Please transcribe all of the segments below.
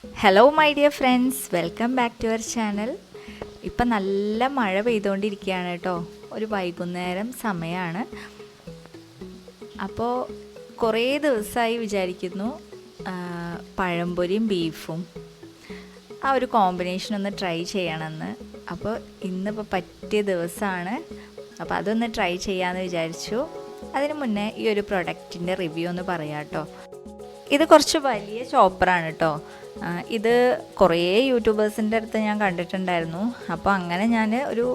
Hello my dear friends, welcome back to our channel. ഇപ്പം നല്ല മഴ പെയ്തുകൊണ്ടിരിക്കുകയാണ് കേട്ടോ. ഒരു വൈകുന്നേരം സമയമാണ്. അപ്പോൾ കുറേ ദിവസമായി വിചാരിക്കുന്നു പഴംപൊരിയും ബീഫും ആ ഒരു കോമ്പിനേഷൻ ഒന്ന് ട്രൈ ചെയ്യണമെന്ന്. അപ്പോൾ ഇന്നിപ്പോൾ പറ്റിയ ദിവസമാണ്. അപ്പോൾ അതൊന്ന് ട്രൈ ചെയ്യാമെന്ന് വിചാരിച്ചു. അതിന് മുന്നേ ഈ ഒരു പ്രൊഡക്റ്റിൻ്റെ റിവ്യൂ ഒന്ന് പറയാം കേട്ടോ. ഇത് കുറച്ച് വലിയ ചോപ്പറാണ് കേട്ടോ. ഇത് കുറേ യൂട്യൂബേഴ്സിൻ്റെ അടുത്ത് ഞാൻ കണ്ടിട്ടുണ്ടായിരുന്നു. അപ്പോൾ അങ്ങനെ ഞാൻ ഒരു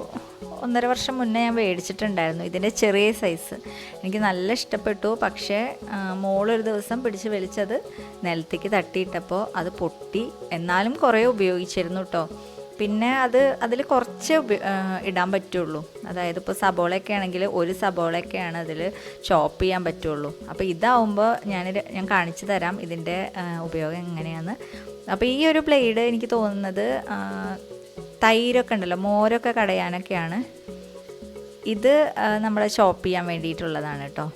1.5 വർഷം മുന്നേ ഞാൻ മേടിച്ചിട്ടുണ്ടായിരുന്നു ഇതിൻ്റെ ചെറിയ സൈസ്. എനിക്ക് നല്ല ഇഷ്ടപ്പെട്ടു. പക്ഷേ മോളൊരു ദിവസം പിടിച്ച് വലിച്ചത് നിലത്തേക്ക് തട്ടിയിട്ടപ്പോൾ അത് പൊട്ടി. എന്നാലും കുറേ ഉപയോഗിച്ചിരുന്നു കേട്ടോ. പിന്നെ അതിൽ കുറച്ച് ഇടാൻ പറ്റുള്ളൂ. അതായത് ഇപ്പോൾ സബോളയൊക്കെ ആണെങ്കിൽ ഒരു സബോളയൊക്കെയാണ് അതിൽ ചോപ്പ് ചെയ്യാൻ പറ്റുള്ളൂ. അപ്പോൾ ഇതാവുമ്പോൾ ഞാൻ കാണിച്ചു തരാം ഇതിൻ്റെ ഉപയോഗം എങ്ങനെയാണെന്ന്. അപ്പോൾ ഈ ഒരു ബ്ലേഡ് എനിക്ക് തോന്നുന്നത് തൈരൊക്കെ ഉണ്ടല്ലോ, മോരൊക്കെ കടയാനൊക്കെയാണ്. ഇത് നമ്മളെ ചോപ്പ് ചെയ്യാൻ വേണ്ടിയിട്ടുള്ളതാണ് കേട്ടോ.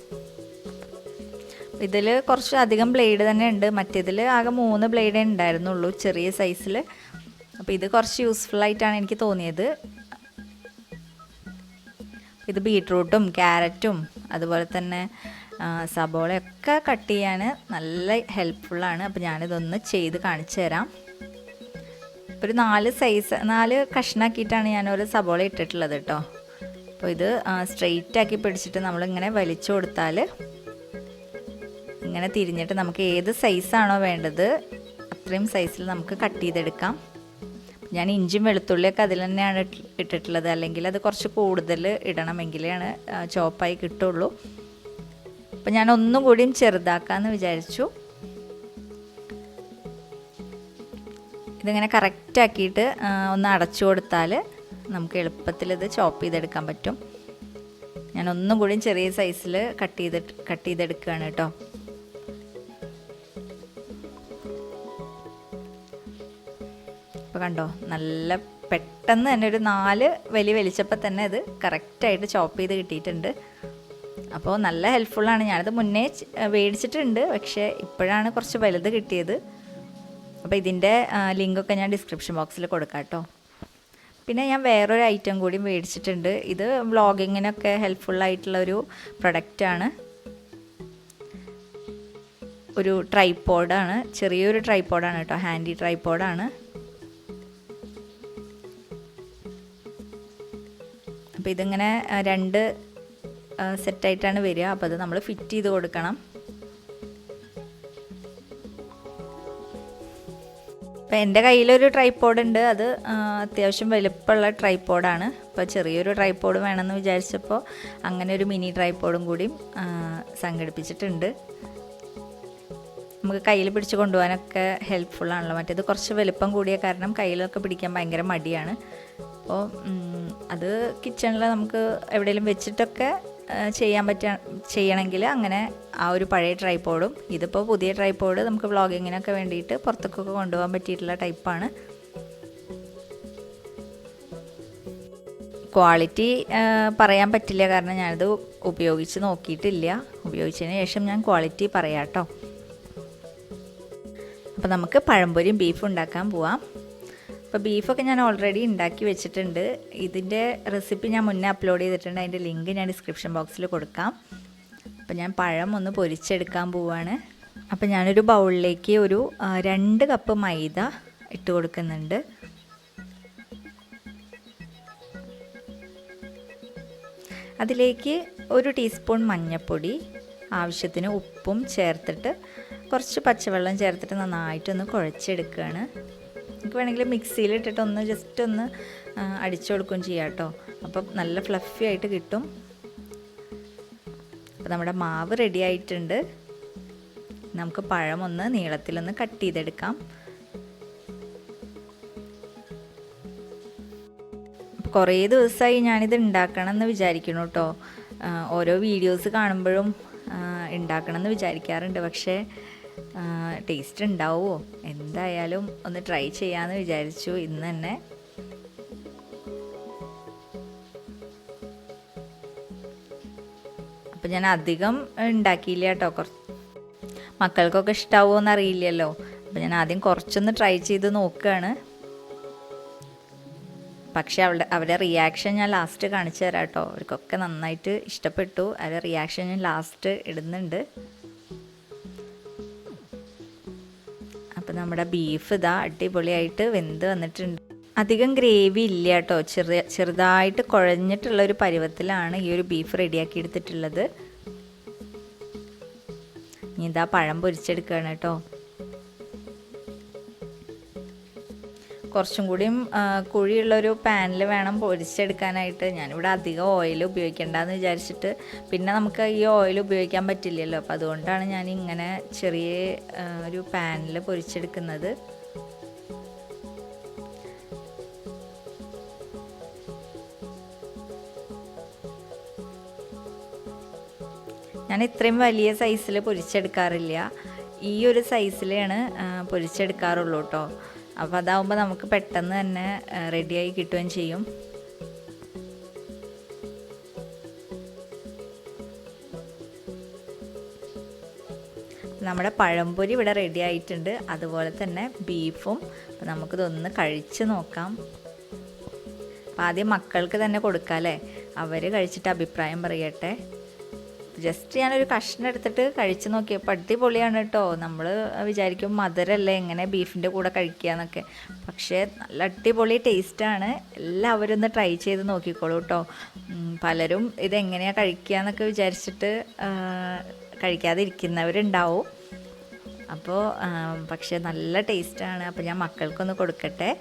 ഇതിൽ കുറച്ച് അധികം ബ്ലേഡ് തന്നെ ഉണ്ട്. മറ്റേതിൽ ആകെ 3 ബ്ലേഡേ ഉണ്ടായിരുന്നുള്ളൂ ചെറിയ സൈസിൽ. അപ്പോൾ ഇത് കുറച്ച് യൂസ്ഫുൾ ആയിട്ടാണ് എനിക്ക് തോന്നിയത്. ഇത് ബീട്രൂട്ടും ക്യാരറ്റും അതുപോലെ തന്നെ സബോളയൊക്കെ കട്ട് ചെയ്യാൻ നല്ല ഹെൽപ്ഫുള്ളാണ്. അപ്പോൾ ഞാനിതൊന്ന് ചെയ്ത് കാണിച്ചു തരാം. ഒരു 4 കഷ്ണാക്കിയിട്ടാണ് ഞാനൊരു സബോള ഇട്ടിട്ടുള്ളത് കേട്ടോ. അപ്പോൾ ഇത് സ്ട്രെയിറ്റ് ആക്കി പിടിച്ചിട്ട് നമ്മളിങ്ങനെ വലിച്ചു കൊടുത്താൽ ഇങ്ങനെ തിരിഞ്ഞിട്ട് നമുക്ക് ഏത് സൈസാണോ വേണ്ടത് അത്രയും സൈസിൽ നമുക്ക് കട്ട് ചെയ്തെടുക്കാം. ഞാൻ ഇഞ്ചിയും വെളുത്തുള്ളിയൊക്കെ അതിൽ തന്നെയാണ് ഇട്ടിട്ടുള്ളത്. അല്ലെങ്കിൽ അത് കുറച്ച് കൂടുതൽ ഇടണമെങ്കിലാണ് ചോപ്പായി കിട്ടുള്ളൂ. അപ്പം ഞാൻ ഒന്നും കൂടിയും ചെറുതാക്കാമെന്ന് വിചാരിച്ചു. ഇതിങ്ങനെ കറക്റ്റാക്കിയിട്ട് ഒന്ന് അടച്ചു കൊടുത്താൽ നമുക്ക് എളുപ്പത്തിൽ ഇത് ചോപ്പ് ചെയ്തെടുക്കാൻ പറ്റും. ഞാൻ ഒന്നും കൂടിയും ചെറിയ സൈസിൽ കട്ട് ചെയ്തെടുക്കുകയാണ് കേട്ടോ. ഇപ്പോൾ കണ്ടോ, നല്ല പെട്ടെന്ന് തന്നെ ഒരു 4 വലിച്ചപ്പോൾ തന്നെ ഇത് കറക്റ്റായിട്ട് ചോപ്പ് ചെയ്ത് കിട്ടിയിട്ടുണ്ട്. അപ്പോൾ നല്ല ഹെൽപ്ഫുള്ളാണ്. ഞാനത് മുന്നേ മേടിച്ചിട്ടുണ്ട്, പക്ഷേ ഇപ്പോഴാണ് കുറച്ച് വലുത് കിട്ടിയത്. അപ്പോൾ ഇതിൻ്റെ ലിങ്കൊക്കെ ഞാൻ ഡിസ്ക്രിപ്ഷൻ ബോക്സിൽ കൊടുക്കാം കേട്ടോ. പിന്നെ ഞാൻ വേറൊരു ഐറ്റം കൂടി മേടിച്ചിട്ടുണ്ട്. ഇത് വ്ളോഗിങ്ങിനൊക്കെ ഹെൽപ്ഫുള്ളായിട്ടുള്ളൊരു പ്രൊഡക്റ്റാണ്. ഒരു ട്രൈപോഡാണ്, ചെറിയൊരു ട്രൈപോഡാണ് കേട്ടോ, ഹാൻഡി ട്രൈപോഡാണ്. അപ്പോൾ ഇതിങ്ങനെ 2 സെറ്റായിട്ടാണ് വരിക. അപ്പോൾ അത് നമ്മൾ ഫിറ്റ് ചെയ്ത് കൊടുക്കണം. അപ്പോൾ എൻ്റെ കയ്യിലൊരു ട്രൈപോഡ് ഉണ്ട്. അത് അത്യാവശ്യം വലുപ്പമുള്ള ട്രൈപോഡാണ്. അപ്പോൾ ചെറിയൊരു ട്രൈപോഡ് വേണമെന്ന് വിചാരിച്ചപ്പോൾ അങ്ങനെ ഒരു മിനി ട്രൈപോഡും കൂടി സംഘടിപ്പിച്ചിട്ടുണ്ട്. നമുക്ക് കയ്യിൽ പിടിച്ച് കൊണ്ടുപോകാനൊക്കെ ഹെൽപ്ഫുള്ളാണല്ലോ. മറ്റേത് കുറച്ച് വലുപ്പം കൂടിയ കാരണം കയ്യിലൊക്കെ പിടിക്കാൻ ഭയങ്കര മടിയാണ്. അപ്പോൾ അത് കിച്ചണിൽ നമുക്ക് എവിടെയെങ്കിലും വെച്ചിട്ടൊക്കെ ചെയ്യണമെങ്കിൽ അങ്ങനെ ആ ഒരു പഴയ ട്രൈപോഡും, ഇതിപ്പോൾ പുതിയ ട്രൈപോഡ് നമുക്ക് വ്ളോഗിങ്ങിനൊക്കെ വേണ്ടിയിട്ട് പുറത്തേക്കൊക്കെ കൊണ്ടുപോകാൻ പറ്റിയിട്ടുള്ള ടൈപ്പാണ്. ക്വാളിറ്റി പറയാൻ പറ്റില്ല, കാരണം ഞാനിത് ഉപയോഗിച്ച് നോക്കിയിട്ടില്ല. ഉപയോഗിച്ചതിന് ശേഷം ഞാൻ ക്വാളിറ്റി പറയാം കേട്ടോ. അപ്പോൾ നമുക്ക് പഴംപൊരിയും ബീഫും ഉണ്ടാക്കാൻ പോവാം. അപ്പോൾ ബീഫൊക്കെ ഞാൻ ഓൾറെഡി ഉണ്ടാക്കി വെച്ചിട്ടുണ്ട്. ഇതിൻ്റെ റെസിപ്പി ഞാൻ മുന്നേ അപ്ലോഡ് ചെയ്തിട്ടുണ്ട്. അതിൻ്റെ ലിങ്ക് ഞാൻ ഡിസ്ക്രിപ്ഷൻ ബോക്സിൽ കൊടുക്കാം. അപ്പോൾ ഞാൻ പഴം ഒന്ന് പൊരിച്ചെടുക്കാൻ പോവാണ്. അപ്പോൾ ഞാനൊരു ബൗളിലേക്ക് ഒരു 2 കപ്പ് മൈദ ഇട്ട് കൊടുക്കുന്നുണ്ട്. അതിലേക്ക് 1 ടീസ്പൂൺ മഞ്ഞൾപ്പൊടി, ആവശ്യത്തിന് ഉപ്പും ചേർത്തിട്ട് കുറച്ച് പച്ചവെള്ളം ചേർത്തിട്ട് നന്നായിട്ടൊന്ന് കുഴച്ചെടുക്കുകയാണ്. നമുക്ക് വേണമെങ്കിൽ മിക്സിയിലിട്ടിട്ട് ജസ്റ്റ് ഒന്ന് അടിച്ചു കൊടുക്കുകയും ചെയ്യാം കേട്ടോ. അപ്പം നല്ല ഫ്ലഫി ആയിട്ട് കിട്ടും. അപ്പോൾ നമ്മുടെ മാവ് റെഡി ആയിട്ടുണ്ട്. നമുക്ക് പഴം നീളത്തിലൊന്ന് കട്ട് ചെയ്തെടുക്കാം. കുറേ ദിവസമായി ഞാനിത് ഉണ്ടാക്കണം എന്ന് വിചാരിക്കണം കേട്ടോ. ഓരോ വീഡിയോസ് കാണുമ്പോഴും ഉണ്ടാക്കണം എന്ന് വിചാരിക്കാറുണ്ട്. പക്ഷേ ടേസ്റ്റ് ഉണ്ടാവുമോ? എന്തായാലും ഒന്ന് ട്രൈ ചെയ്യാമെന്ന് വിചാരിച്ചു ഇന്ന് തന്നെ. അപ്പം ഞാൻ അധികം ഉണ്ടാക്കിയില്ല കേട്ടോ. മക്കൾക്കൊക്കെ ഇഷ്ടാവുമോ എന്നറിയില്ലല്ലോ. അപ്പോൾ ഞാൻ ആദ്യം കുറച്ചൊന്ന് ട്രൈ ചെയ്ത് നോക്കുകയാണ്. പക്ഷേ അവരുടെ റിയാക്ഷൻ ഞാൻ ലാസ്റ്റ് കാണിച്ചു തരാം കേട്ടോ. അവർക്കൊക്കെ നന്നായിട്ട് ഇഷ്ടപ്പെട്ടു. അവരുടെ റിയാക്ഷൻ ഞാൻ ലാസ്റ്റ് ഇടുന്നുണ്ട്. അപ്പോൾ നമ്മുടെ ബീഫ് ഇതാ അടിപൊളിയായിട്ട് വെന്ത് വന്നിട്ടുണ്ട്. അധികം ഗ്രേവി ഇല്ല കേട്ടോ, ചെറുതായിട്ട് കുഴഞ്ഞിട്ടുള്ളൊരു പരുവത്തിലാണ് ഈ ഒരു ബീഫ് റെഡിയാക്കി എടുത്തിട്ടുള്ളത്. ഇനി ഇതാ പഴം പൊരിച്ചെടുക്കുകയാണ് കേട്ടോ. കുറച്ചും കൂടിയും കുഴിയുള്ളൊരു പാനിൽ വേണം പൊരിച്ചെടുക്കാനായിട്ട്. ഞാനിവിടെ അധികം ഓയിൽ ഉപയോഗിക്കേണ്ടെന്ന് വിചാരിച്ചിട്ട്, പിന്നെ നമുക്ക് ഈ ഓയിൽ ഉപയോഗിക്കാൻ പറ്റില്ലല്ലോ, അപ്പോൾ അതുകൊണ്ടാണ് ഞാൻ ഇങ്ങനെ ചെറിയ ഒരു പാനിൽ പൊരിച്ചെടുക്കുന്നത്. ഞാൻ ഇത്രയും വലിയ സൈസിൽ പൊരിച്ചെടുക്കാറില്ല, ഈ ഒരു സൈസിലാണ് പൊരിച്ചെടുക്കാറുള്ളൂ കേട്ടോ. അപ്പോൾ അതാവുമ്പോൾ നമുക്ക് പെട്ടെന്ന് തന്നെ റെഡിയായി കിട്ടുകയും ചെയ്യും. നമ്മുടെ പഴംപൊരി ഇവിടെ റെഡി ആയിട്ടുണ്ട്, അതുപോലെ തന്നെ ബീഫും. അപ്പോൾ നമുക്കിതൊന്ന് കഴിച്ച് നോക്കാം. അപ്പോൾ ആദ്യം മക്കൾക്ക് തന്നെ കൊടുക്കാം അല്ലേ, അവർ കഴിച്ചിട്ട് അഭിപ്രായം പറയട്ടെ. ജസ്റ്റ് ഞാനൊരു കഷ്ണം എടുത്തിട്ട് കഴിച്ച് നോക്കിയപ്പോൾ അടിപൊളിയാണ് കേട്ടോ. നമ്മൾ വിചാരിക്കും മധുരമല്ലേ എങ്ങനെ ബീഫിൻ്റെ കൂടെ കഴിക്കുക എന്നൊക്കെ, പക്ഷേ നല്ല അടിപൊളി ടേസ്റ്റാണ്. എല്ലാവരും ഒന്ന് ട്രൈ ചെയ്ത് നോക്കിക്കോളൂ കേട്ടോ. പലരും ഇതെങ്ങനെയാണ് കഴിക്കുക എന്നൊക്കെ വിചാരിച്ചിട്ട് കഴിക്കാതെ ഇരിക്കുന്നവരുണ്ടാവും. അപ്പോൾ പക്ഷേ നല്ല ടേസ്റ്റാണ്. അപ്പോൾ ഞാൻ മക്കൾക്കൊന്ന് കൊടുക്കട്ടെ.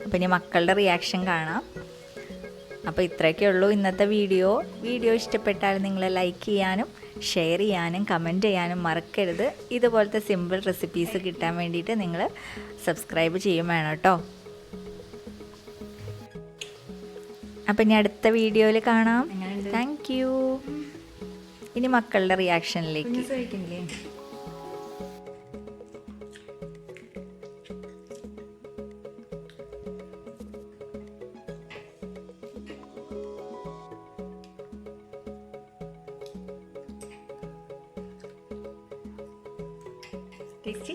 അപ്പോൾ ഇനി മക്കളുടെ റിയാക്ഷൻ കാണാം. അപ്പോൾ ഇത്രയൊക്കെ ഉള്ളൂ ഇന്നത്തെ വീഡിയോ. ഇഷ്ടപ്പെട്ടാൽ നിങ്ങൾ ലൈക്ക് ചെയ്യാനും ഷെയർ ചെയ്യാനും കമൻറ്റ് ചെയ്യാനും മറക്കരുത്. ഇതുപോലത്തെ സിമ്പിൾ റെസിപ്പീസ് കിട്ടാൻ വേണ്ടിയിട്ട് നിങ്ങൾ സബ്സ്ക്രൈബ് ചെയ്യും വേണം കേട്ടോ. അപ്പം ഇനി അടുത്ത വീഡിയോയിൽ കാണാം. Thank you. ഇനി മക്കളുടെ റിയാക്ഷനിലേക്ക്. Tasty?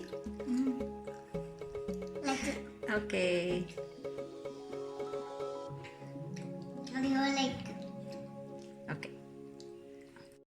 Okay.